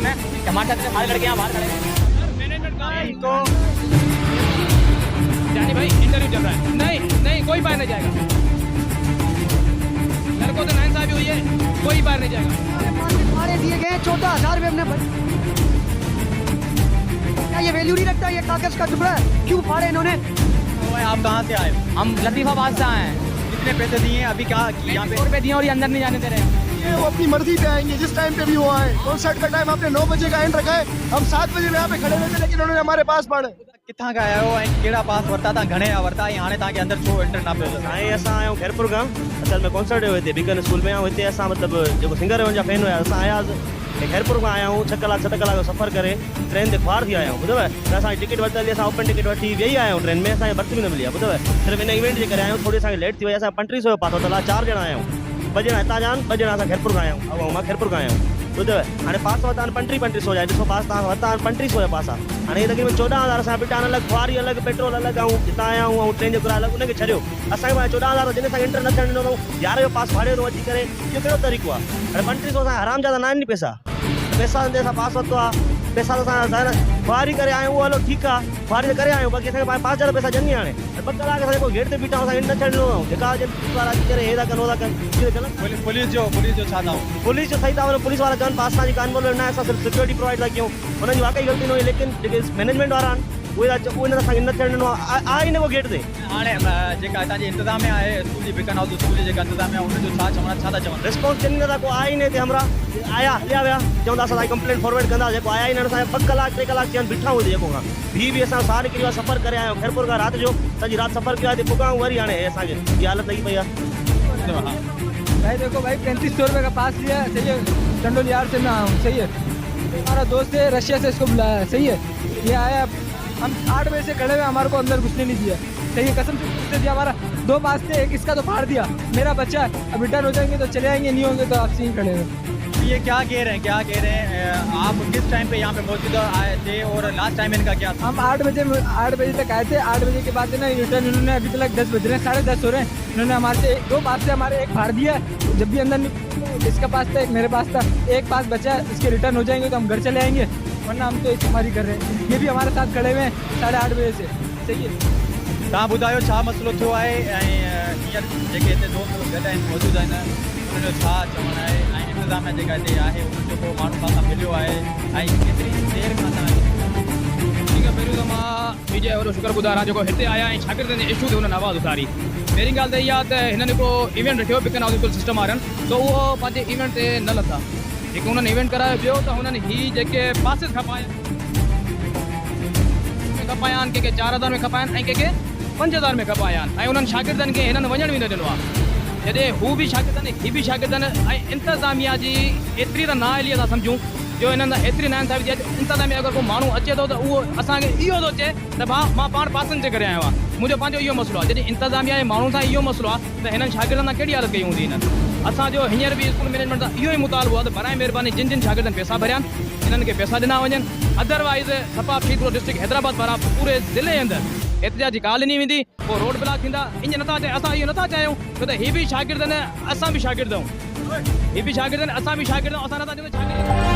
इंतजाम है, हमारे साथ बाहर लड़के यहाँ बाहर खड़े हैं। मैनेजमेंट कहाँ है? तो जानी भाई इंटरव्यू चल रहा है। नहीं कोई बाहर नहीं जाएगा। लड़कों से नाइंसाफी हुई है, कोई बाहर नहीं जाएगा। फाड़े दिए गए 14,000 रुपये अपने क्या ये वैल्यू नहीं रखता? ये कागज का टुकड़ा है, क्यों फाड़े इन्होंने? आप कहाँ से आए? हम लतीफाबाद से आए हैं। कितने पैसे दिए हैं? अभी क्या यहाँ पे 100 रुपये दिए और ये अंदर नहीं जाने दे रहे हैं। ये वो अपनी मर्जी पे आएंगे जिस टाइम पे भी वो आए। कॉन्सर्ट का टाइम आपने 9 बजे का एंड रखा है, हम 7 बजे यहाँ पे खड़े हुए थे लेकिन उन्होंने हमारे पास पढ़े। कितना का आया हो? केड़ा पास वरता था घणे वरता हाणे तव्हांखे अंदर छो एंटर ना पियो? साईं असां आहियूं खैरपुर खां। असल में कॉन्सर्ट हुयो हिते बीकन स्कूल में। हिते असां मतिलबु जेको सिंगर हुनजा फैन हुया, असां आयासीं खैरपुर खां आया आहियूं 6 कलाक 7 कलाक जो सफ़र करे ट्रेन ते ख्वार थी आया आहियूं। ॿुधव त असांजी टिकट वरितली, असां ओपन टिकट वठी वेही आया आहियूं ट्रेन में, असांखे बर्थ बि न मिली आहे। ॿुधव सिर्फ़ु हिन इवेंट जे करे आया आहियूं, थोरी असांखे लेट थी वई। असां 3500 जो पातो तला 4 ॼणा आया आहियूं, 2 ॼणा हितां जा आहिनि, 2 ॼणा असां खैरपुर खां आया आहियूं। ऐं मां खैरपुर खां आया आहियूं। ॿुधव हाणे पास वरिता आहिनि 3500 जा। ॾिसो पास तव्हां वरिता आहिनि 3500 जा पास आहे। हाणे तक़रीबन 14,000 असां बिटान अलॻि, ख्वारी अलॻि, पेट्रोल अलॻि, ऐं हितां आया आहियूं ऐं ट्रेन जो किरायो अलॻि, उनखे छॾियो। असांखे 14,000 जिन सां इंटर न थियणु ॾिनो अथऊं, 11 जो पास फाड़ियो अथऊं अची करे। इहो कहिड़ो तरीक़ो आहे? हाणे 3500 असां हराम जा त न आहिनि नी पैसा ते असां पास वरितो आहे। पैसा त असां ख्वारी करे आया आहियूं, उहो हलो ठीकु आहे, ख्वारी त करे आया आहियूं, बाक़ी असांखे 5 हज़ार पैसा ॼंगी। हाणे 2 कलाक असांखे कोई गेट ते बीठा असांखे न छॾिणो आहे। जेका वारा अची करे हे था कनि, हो था कनि। पुलिस जो छा था? पुलिस जो सही था वञो, पुलिस वारा चवनि पास असांजी कान बोलो न, असां सिर्फ़ु सिक्योरिटी प्रोवाइड था कयूं। हुननि जी वाकई ग़लती न हुई, लेकिन जेके मैनेजमेंट वारा आहिनि उहे हिन असांखे न थियणु ॾिनो आहे ई न उहो गेट ते। हाणे जेका हितां जी इंतज़ामिया आहे स्कूल जी बीकन हाउस स्कूल जी जेका इंतज़ामिया हुनजो छा चवणु, छा था चवनि? रिस्पॉन्स ॾिनी नथा, को आहे ई न हिते। हमरा आया हलिया विया, चवंदा असां कंप्लेंट फॉरवर्ड कंदा, जेको आया ई न। असांखे 2 कलाक 3 कलाक थियनि बीठा हुजे जेको खां बि असां सार निकिरी विया, सफ़र करे आया आहियूं खैरपुर खां। राति जो सॼी राति सफ़र कयो आहे, हिते पुगाऊं वरी हाणे असांखे इहा हालत लॻी पई आहे। भाई देखो भाई 3500 रुपये का पास लिया है, सही है। चंडोल यार से मैं आया हूँ, सही है। हमारा दोस्त है रशिया से, इसको बुलाया है, सही है। ये आया, हम 8 बजे से खड़े हुए, हमारे को अंदर घुसने नहीं दिया, सही है। कसम से घुसने दिया। हमारा 2 पास थे, एक इसका तो फाड़ दिया, मेरा बच्चा है। अब रिटर्न हो जाएंगे तो चले आएंगे, नहीं होंगे तो आपसे ही खड़े हुए। ये क्या कह रहे हैं? आप किस टाइम पे यहाँ पे मौजूद आए थे और लास्ट टाइम इनका क्या था? हम 8 बजे तक आए थे। 8 बजे के बाद ना रिटर्न इन्होंने, अभी तक 10 बज रहे हैं, 10:30 हो रहे हैं। इन्होंने हमारे से 2 पास से हमारे एक फाड़ दिया है। जब भी अंदर इसका पास था, एक मेरे पास था, एक पास बचा है। इसके रिटर्न हो जाएंगे तो हम घर चले आएंगे, वरना हम तो इस्तेमाल कर रहे हैं। ये भी हमारे साथ खड़े हुए हैं 8:30 बजे से, सही है। तव्हां ॿुधायो छा मसइलो थियो आहे ऐं हींअर जेके हिते दोस्त गॾु आहिनि मौजूदु आहिनि उन्हनि जो छा चवणु आहे ऐं इंतिज़ामिया जेका हिते आहे उन्हनि जो को माण्हू तव्हां सां मिलियो आहे ऐं केतिरी देरि खां तव्हां? ठीक है, पहिरियों त मां विजय वॾो शुक्रगुज़ार आहियां जेको हिते आया ऐं शागिर्दनि जे इशू ते हुननि आवाज़ उथारी। पहिरीं ॻाल्हि त इहा आहे त हिननि हिकिड़ो इवेंट रखियो बीकन हाउस स्कूल सिस्टम वारनि, त उहो पंहिंजे इवेंट ते न लथा। हिकु हुननि इवेंट करायो, ॿियो त हुननि ही जेके पासिस खपाया आहिनि, कंहिंखे 4,000 में खपाया आहिनि ऐं कंहिंखे 5,000 में खपाया आहिनि, ऐं उन्हनि शागिर्दनि खे हिननि वञण बि न ॾिनो आहे। जॾहिं हू बि शागिर्दनि ही बि शागिर्दनि ऐं इंतिज़ामिया जी एतिरी त ना हली था सम्झूं, जो हिननि एतिरी नाइंसाफ़ी थी। इंतिज़ामिया अगरि को माण्हू अचे थो त उहो असांखे इहो थो चए त मां पाण पासनि जे करे आयो आहियां, मुंहिंजो पंहिंजो इहो मसइलो आहे। जॾहिं इंतिज़ामिया जे माण्हू सां इहो मसइलो आहे त हिननि शागिर्दनि सां कहिड़ी हालत कई हूंदी हिननि। असांजो हींअर बि स्कूल मैनेजमेंट सां इहो ई मुतालबो आहे त बराए महिरबानी जिन जिन शागिर्दनि पैसा भरिया आहिनि हिननि खे पैसा ॾिना वञनि। अदरवाइज़ सफ़ा फीसरो डिस्ट्रिक्ट हैदराबाद वारा पूरे ज़िले जे अंदरि एतिजाजी ॻाल्हि नहीं वेंदी, पोइ रोड ब्लॉक थींदा। ईअं नथा चाहियूं, असां इहो नथा चाहियूं छो त ही बि शागिर्द आहिनि, असां बि शागिर्द आहियूं, ही बि शागिर्द आहिनि, असां बि शागिर्द आहियूं। असां नथा चाहियूं